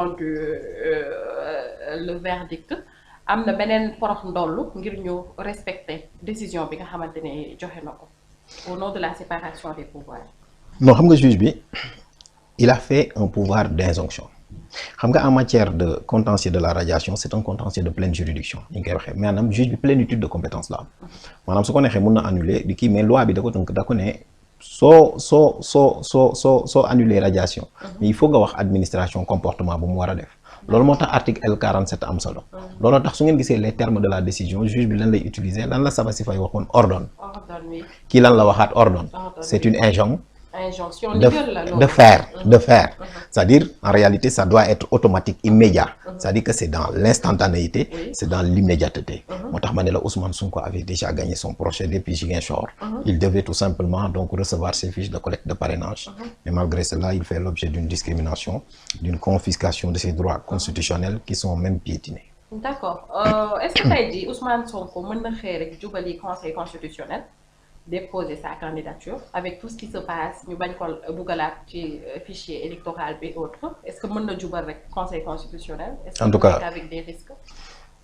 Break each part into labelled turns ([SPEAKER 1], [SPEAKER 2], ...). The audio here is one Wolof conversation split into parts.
[SPEAKER 1] du le verdict am na beneen porox ndollu ngir ñu respecter décision bi nga xamante ne joxe na ko au nom de la séparation des pouvoirs.
[SPEAKER 2] non xam nga juge bi il a fait un pouvoir d'injonction xam nga en matière de contentieux de la radiation c'est un contentieux de pleine juridiction ñu ngi koy waxee maanaam juge bi plénitude de compétence la am maanaam su ko neexee mun na annuler di kii mais loi bi da ko tënk da ko ne soo annuler radiation mais il faut nga wax administration comportement bu mu war a def loolu moo tax article L47 am solo looloo tax su ngeen gisee les termes de la décision juge bi lan lay utiliser lan la Sabassy Faye waxoon ordonne kii lan la waxaat ordonne c'est une injonction de faire c'est-à-dire en réalité ça doit être automatique immédiat c'est-à-dire que c'est dans l'instantanéité c'est dans l'immédiateté moo tax ma ne la Ousmane Sonko avait déjà gagné son procès depuis Ziguinchor il devait tout simplement donc recevoir ses fiches de collecte de parrainage mais malgré cela il fait l'objet d'une discrimination d'une confiscation de ses droits constitutionnels qui sont même piétinés.
[SPEAKER 1] D'accord. Est-ce que tey jii Ousmane Sonko mën na xëy rek jubali conseil constitutionnel déposer sa candidature avec tout ce qui se passe ñu bañ ko dugalaat ci fichier électoral bi autre est-ce que mën na jubal rek conseil constitutionnel.
[SPEAKER 2] En tout cas
[SPEAKER 1] avec des risques.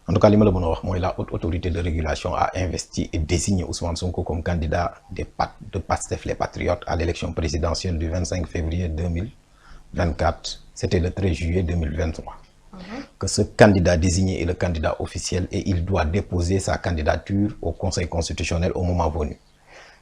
[SPEAKER 2] En tout cas li ma la mën a wax mooy la haute autorité de régulation a investi et désigné Ousmane Sonko comme candidat de Pastef les Patriotes à l'élection présidentielle du 25 février 2024. C'était le 13 juillet 2023. Que ce candidat désigné est le candidat officiel et il doit déposer sa candidature au Conseil constitutionnel au moment venu.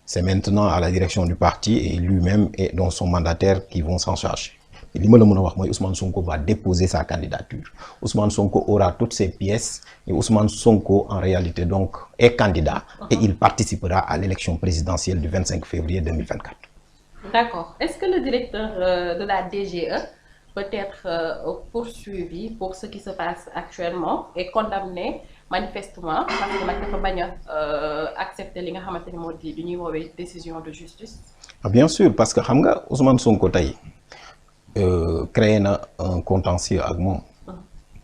[SPEAKER 2] C'est maintenant à la direction du parti et lui-même et donc son mandataire qui vont s'en charger. Li ma la mën a wax mooy Ousmane Sonko va déposer sa candidature. Ousmane Sonko aura toutes ses pièces et Ousmane Sonko en réalité donc est candidat et il participera à l'élection présidentielle du 25 février 2024.
[SPEAKER 1] D'accord. Est-ce que le directeur de la DGE peut être poursuivi pour ce qui se passe actuellement et condamné manifestement parce que nag dafa bañ a accepter li nga xamante ni moo di du ñuy woowee décision de justice.
[SPEAKER 2] Bien sûr parce que xam nga Ousmane Sonko tey créé na un contentieux ak moom.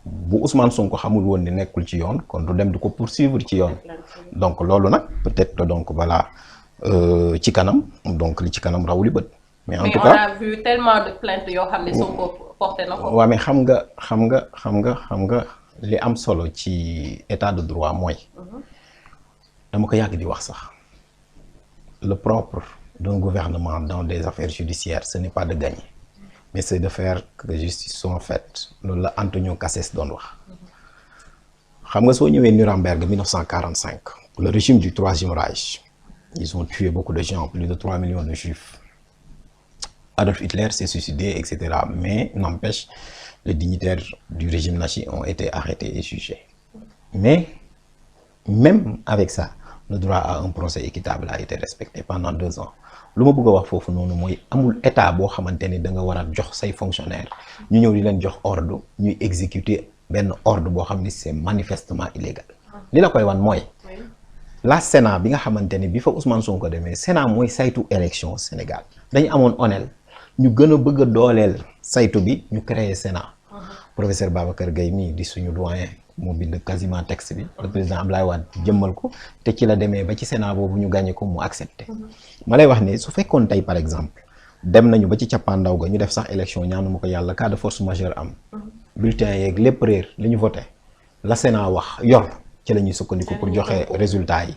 [SPEAKER 2] bu Ousmane Sonko xamul woon ni nekkul ci yoon kon du dem di ko poursuivre ci yoon. donc loolu nag peut-être donc voilà ci kanam donc li ci kanam rawuli bët. mais en tout cas
[SPEAKER 1] on a vu tellement de plaintes yoo xam ne Sonko porté na ko.
[SPEAKER 2] waaw mais xam nga li am solo ci état de droit mooy. dama ko yàgg di wax sax. le propre d'un gouvernement dans des affaires judiciaires ce n'est pas de gagner. mais c'est de faire que justice soit faite loolu la Antonio Cassés doon wax. xam nga soo ñëwee Nuremberg 1945 le régime du Troisième Reich ils ont tué beaucoup de gens plus de 3 millions de juifs. Adolf Hitler s'est suicidé, etc. Mais n'empêche, les dignitaires du régime nazi ont été arrêtés et jugés. Mais même avec ça, le droit à un procès équitable a été respecté pendant 2 ans. lu ma bëgg a wax foofu noonu mooy amul état boo xamante ni da nga war a jox say fonctionnaires ñu ñëw di leen jox ordre ñuy exécuter benn ordre boo xam ni c'est manifestement illégal. li la koy wan mooy. la Sénat bi nga xamante ni bi fa Ousmane Sonko demee Sénat mooy saytu élection Sénégal dañu amoon onel ñu gën a bëgg a dooleel saytu bi ñu créer Sénat. Professeur Babacar Gueye mii di suñu doyen moo bind quasiment texte bi le président Abdoulaye Wade jëmmal ko te ci la demee ba ci Sénat boobu ñu gagné ko mu accepté. ma lay wax ne su fekkoon tey par exemple dem nañu ba ci cappaandaw ga ñu def sax élection ñaanuma ko yàlla cas de force majeure am. bulletin yeeg lépp réer li ñu voté la Sénat wax yor ci la ñuy sukkandiku pour joxe résultat yi.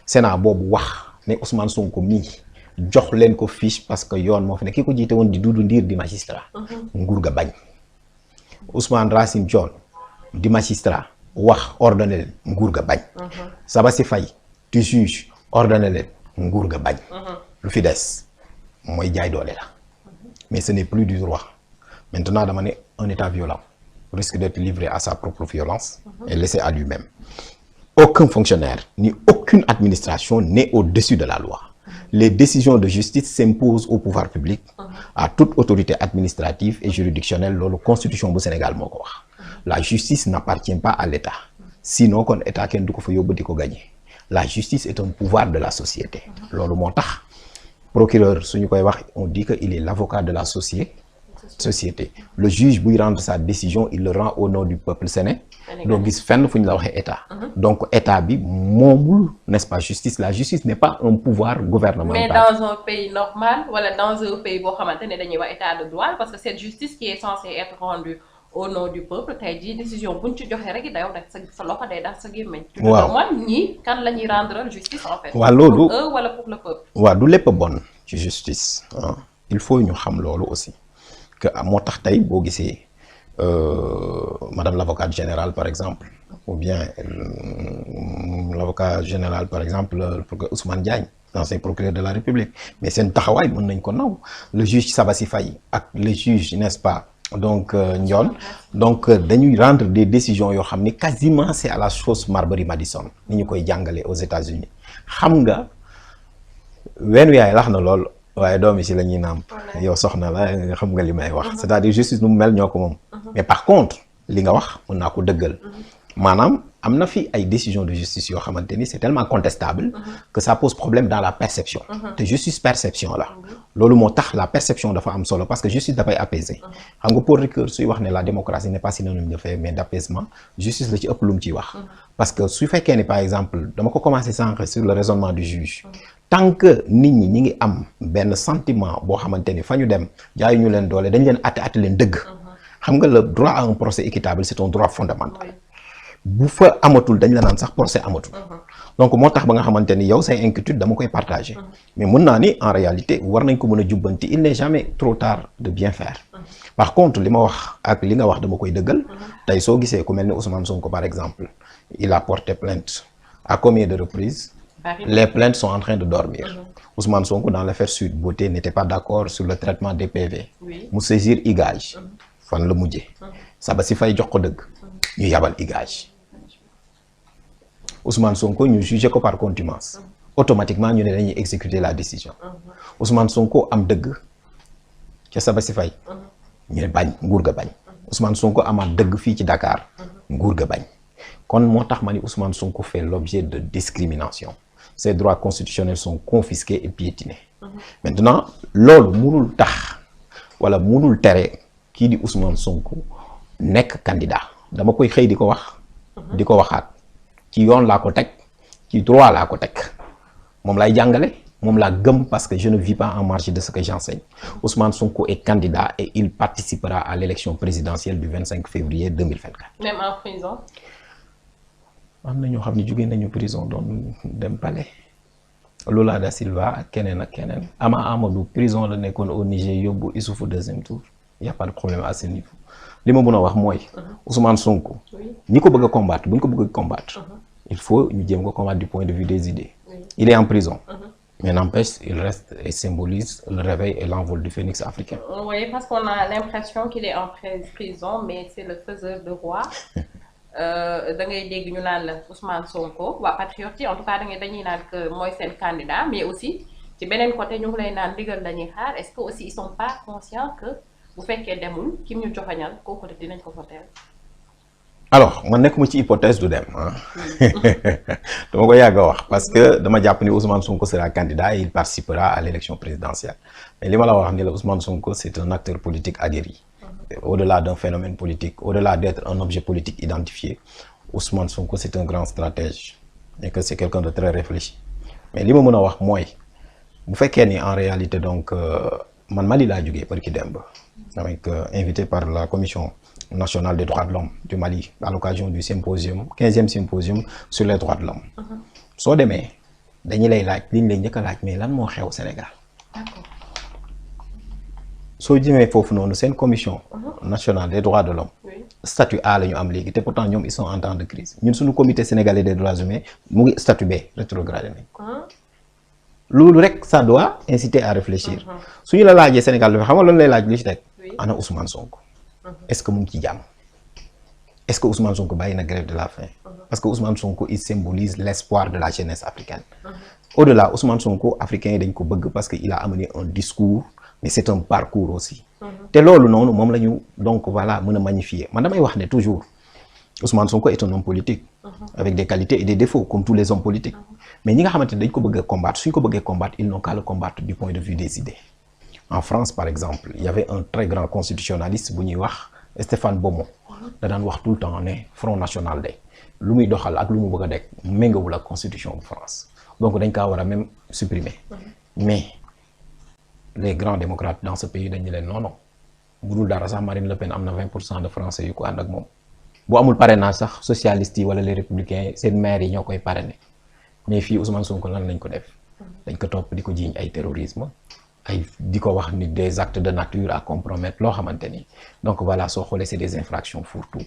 [SPEAKER 2] Sénat boobu wax ne Ousmane Sonko mii jox leen ko fiche parce que yoon moo fi ne ki ko jiite woon di Doudou Ndir di magistrat. nguur ga bañ. Ousmane Racine Thion di magistrat wax ordonné leen nguur ga bañ. Sabassy Faye di juge ordonné leen nguur ga bañ. lu fi des mooy jaay doole la. mais ce n'est plus du droit maintenant dama ne un état violent risque d'être livré à sa propre violence. et laissé à lui-même. Aucun fonctionnaire ni aucune administration n'est au-dessus de la loi. Les décisions de justice s'imposent au pouvoir public, à toute autorité administrative et juridictionnelle. Loolu constitution bu Sénégal moo ko wax. La justice n'appartient pas à l'État. Sinon kon état kenn du ko fa yóbbu di ko gagner. La justice est un pouvoir de la société. Loolu moo tax procureur suñu koy wax on dit que il est l'avocat de la société. Le juge buy rendre sa décision il le rend au nom du peuple sénégalais. doo gis fenn fu ñu la waxee état. donc état bi moomul n'est-ce pas justice la justice n'est pas un pouvoir gouvernemental.
[SPEAKER 1] mais dans un pays normal wala dans un pays boo xamante ne dañuy wax état de droit parce que cette justice qui est censée être rendue au nom du peuple tey jii décision buñ ci joxe rek dayow rek sa loxo day daal sa gémmiñ.
[SPEAKER 2] waaw
[SPEAKER 1] tu man ñii kan la ñuy rendre justice en fait.
[SPEAKER 2] waaw loolu
[SPEAKER 1] pour eux wala pour le peuple.
[SPEAKER 2] waaw du lépp bon ci justice il faut ñu xam loolu aussi que moo tax tey boo gisee madame l'avocate générale par exemple ou bien l'avocat général par exemple Ousmane Diagne ancien procureur de la République mais seen taxawaay mën nañ ko naw le juge Sabassi Faye ak le juge n'est-ce pas donc Ndione donc dañuy rendre des décisions yoo xam ni quasiment c'est à la sauce Marbury Madison ni ñu koy jàngale aux États-Unis xam nga wenn yaay lax na lool waaye doom yi si la ñuy nàmp yow soxna la nga xam nga li may wax c'est-à-dire justice nu mu mel ñoo ko moom mais par contre li nga wax mën naa ko dëggal maanaam am na fi ay décisions de justice yoo xamante ni c'est tellement contestable que ça pose problème dans la perception te justice perception la loolu moo tax la perception dafa am solo parce que justice dafay apaiser xam nga Paul Ricoeur suy wax ne la démocratie n'est pas synonyme de fait mais d'apaisement justice la ci ëpp lu mu ciy wax parce que su fekkee ni par exemple dama ko commencer sànq sur le raisonnement du juge tant que nit ñi ñi ngi am benn sentiment boo xamante ni fa ñu dem jaayu ñu leen doole dañ leen atte leen dëgg xam nga le droit à un procès équitable c'est un droit fondamental bu fa amatul dañ la naan sax procès amatul donc moo tax ba nga xamante ni yow say inquiétude dama koy partager mais mën naa ni en réalité war nañ ko mën a jubbanti il n'est jamais trop tard de bien faire par contre li ma wax ak li nga wax dama koy dëggal tey soo gisee ku mel ni Ousmane Sonko par exemple il a porté plainte à combien de reprises les plaintes sont en train de dormir Ousmane Sonko dans l'affaire Sweet Beauté n'était pas d'accord sur le traitement des PV mu saisir IGAJ fan la mujjee Sabassi Faye jox ko dëgg ñu yabal IGAJ Ousmane Sonko ñu jugé ko par contumace automatiquement ñu ne dañuy exécuter la décision Ousmane Sonko am dëgg ca Sabassi Faye ñu ne bañ nguur ga bañ Ousmane Sonko amaat dëgg fii ci Dakar nguur ga bañ kon moo tax ma ni Ousmane Sonko fait l'objet de discrimination ses droits constitutionnels sont confisqués et piétinés maintenant loolu munul tax wala munul tere kii di Ousmane Sonko nekk candidat dama koy xëy di ko wax di ko waxaat ci yoon laa ko teg ci droit laa ko teg moom lay jàngale moom laa gëm parce que je ne vis pas en marge de ce que j'enseigne Ousmane Sonko est candidat et il participera à l'élection présidentielle du 25 février 2024.
[SPEAKER 1] Même en prison.
[SPEAKER 2] am na ñoo xam ne jóge nañu prison doon dem palais Lula da Silva ak keneen ak keneen Ama Amadou prison la nekkoon au Niger yóbbu Issoufou deuxième tour y a pas de problème à ce niveau li ma mën a wax mooy Ousmane Sonko ñi ko bëgg a combattre bu ñu ko bëgg a combattre il faut ñu jéem ko combattre du point de vue des idées il est en prison mais n'empêche il reste et symbolise le réveil et l'envol du phénix africain.
[SPEAKER 1] Oui, parce qu'on a l'impression qu'il est en prison mais c'est le faiseur de roi. Da ngay dégg ñu naan la Ousmane Sonko waa patriote yi en tout cas dañuy naan que mooy seen candidat mais aussi ci beneen côté ñu ngi lay naan ndigal la ñuy xaar est-ce que aussi ils sont pas conscients que bu fekkee demul kim ñu joxañal kooku dinañ ko voter.
[SPEAKER 2] alors man nekkuma ci hypothèse du dem dama ko yàgg a wax parce que dama jàpp ni Ousmane Sonko sera candidat et il participera à l'élection présidentielle mais li ma la wax ni la Ousmane Sonko c'est un acteur politique aguerri. Au-delà d'un phénomène politique, au-delà d'être un objet politique identifié, Ousmane Sonko c'est un grand stratège et que c'est quelqu'un de très réfléchi. Mais li ma mën a wax mooy bu fekkee ni en réalité donc man Mali laa jógee barki démb avec invité par la commission nationale des droits de l'homme du Mali à l'occasion du symposium 15e symposium sur les droits de l'homme soo demee dañu lay laaj li ñu lay njëkk a laaj mais lan moo xew Sénégal. soo jëmee foofu noonu seen commission nationale des droits de l'homme statut A la ñu am léegi te pourtant ñoom ils sont en temps de crise ñun suñu comité sénégalais des droits humains mu ngi statut B rétrogradé nañ ko loolu rek ça doit inciter à réfléchir suñu la laajee Sénégal dafa xam nga loolu lay laaj li ci teg ana Ousmane Sonko est-ce que mu ngi ci jàmm est-ce que Ousmane Sonko bàyyi na grève de la faim parce que Ousmane Sonko il symbolise l'espoir de la jeunesse africaine au-delà Ousmane Sonko africains yi dañ ko bëgg parce que il a amené un discours mais c'est un parcours aussi te loolu noonu moom la ñu donc voilà mën a magnifier man damay wax ne toujours Ousmane Sonko est un homme politique avec des qualités et des défauts comme tous les hommes politiques mais ñi nga xamante ne dañ ko bëgg a combattre suñ ko bëggee combattre ils n'ont qu'à le combattre du point de vue des idées en France par exemple il y avait un très grand constitutionnaliste bu ñuy wax Stéphane Beaumont da daan wax tout le temps ne Front National de lu muy doxal ak lu mu bëgg a dekk méngawul ak constitution bu France donc dañ kaa war a même supprimer mais les grands démocrates dans ce pays dañu leen non bu dul dara sax Marine Le Pen am na 20% de Français yu ko ànd ak moom bu amul parrainage sax socialistes yi wala les républicains seen maires yi ñoo koy parrainé mais fii Ousmane Sonko lan lañ ko def dañ ko topp di ko jiiñ ay terrorisme ay di ko wax ni des actes de nature à compromettre loo xamante ni donc voilà soo xoolee c'est des infractions fourre-tout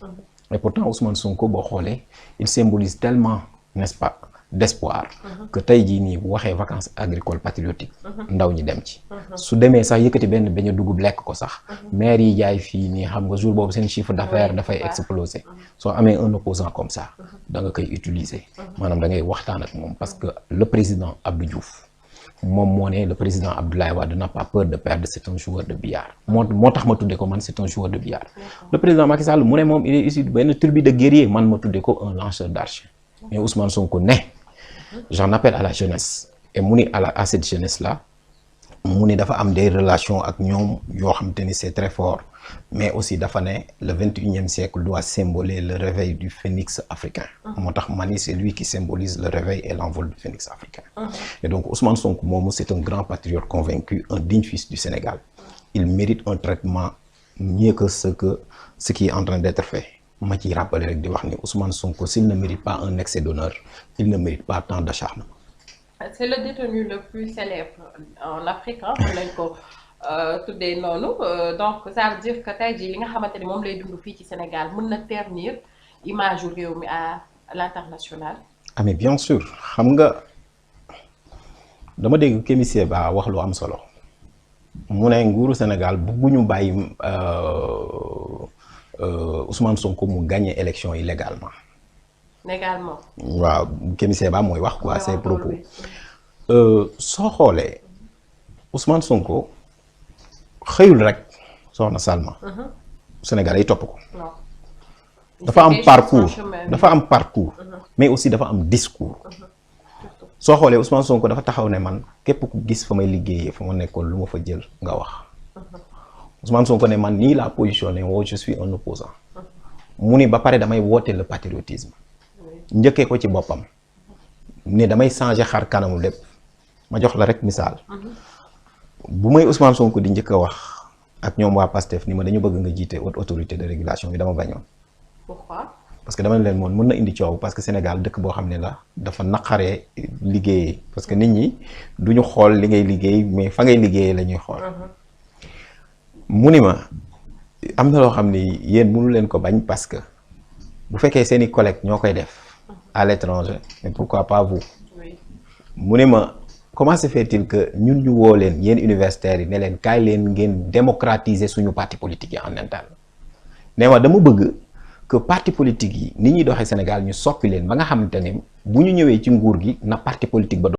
[SPEAKER 2] et pourtant Ousmane Sonko boo xoolee il symbolise tellement n'est-ce pas d'espoir que tey jii nii bu waxee vacances agricoles patriotiques ndaw ñi dem ci su demee sax yëkkati benn beñ a dugub lekk ko sax maire yi jaay fii nii xam nga jour boobu seen chiffre d'affaires dafay exploser soo amee un opposant comme ça da nga koy utiliser maanaam da ngay waxtaan ak moom parce que le président Abdou Diouf moom moo ne le président Abdoulaye Wade n'a pas peur de perdre, c'est un joueur de billard moo tax ma tuddee ko man c'est un joueur de billard le président Macky Sall mu ne moom il est issu benn tribu de guerrier man ma tuddee ko un lanceur d'archers mais Ousmane Sonko ne j'en appelle à la jeunesse et mu ni à cette jeunesse là mu ni dafa am des relations ak ñoom yoo xamante ni c'est très fort mais aussi dafa ne le 21e siècle doit symboliser le réveil du phénix africain moo tax ma ni c'est lui qui symbolise le réveil et l'envol du phénix africain et donc Ousmane Sonko moomu c'est un grand patriote convaincu un digne fils du Sénégal il mérite un traitement mieux que ce qui est en train d'être fait ma ciy rappeler rek di wax ni Ousmane Sonko s'il ne mérite pas un excès d'honneur il ne mérite pas tant d'acharnement.
[SPEAKER 1] C'est le détenu le plus célèbre en Afrique lañ ko tuddee noonu donc ça veut dire que tey jii li nga xamante ni moom lay dund fii ci Sénégal mën na ternir image u réew mi à l'international.
[SPEAKER 2] Ah mais bien sûr xam nga dama dégg Kémi Ba wax lu am solo mu ne nguuru Sénégal bëgguñu bàyyi Ousmane Sonko mu gagné élection yi légalement.
[SPEAKER 1] légalement.
[SPEAKER 2] waaw Kémi Ba mooy wax quoi ses propos. soo xoolee Ousmane Sonko xëyul rek soxna Salma. Sénégal yi topp ko. dafa am parcours mais aussi dafa am discours. soo xoolee Ousmane Sonko dafa taxaw ne man képp ku gis fa may liggéeyee fa ma nekkoon lu ma fa jël nga wax. Ousmane Sonko ne man nii laa positionné woo je suis un opposant mu ni ba pare damay woote le patriotisme njëkkee ko ci boppam ne damay changer xar kanamu lépp ma jox la rek misaal bu may Ousmane Sonko di njëkk a wax ak ñoom waa PASTEF ni ma dañu bëgg nga jiite haute autorité de régulation bi dama bañoon.
[SPEAKER 1] Pourquoi?
[SPEAKER 2] parce que dama ne leen moom mën na indi coow parce que Sénégal dëkk boo xam ne la dafa naqaree liggéeyee parce que nit ñi duñu xool li ngay liggéey mais fa ngay liggéeyee la ñuy xool. mu ni ma am na loo xam ni yéen mënu leen ko bañ parce que bu fekkee seeni collègues ñoo koy def à l'étranger mais pourquoi pas vous. mu ni ma comment se fait-il que ñun ñu woo leen yéen universitaires yi ne leen kaay leen ngeen démocratiser suñu parti politique yi en interne ne ma dama bëgg que parti politique yi ni ñuy doxee Sénégal ñu soppi leen ba nga xamante ne bu ñu ñëwee ci nguur gi na parti politique ba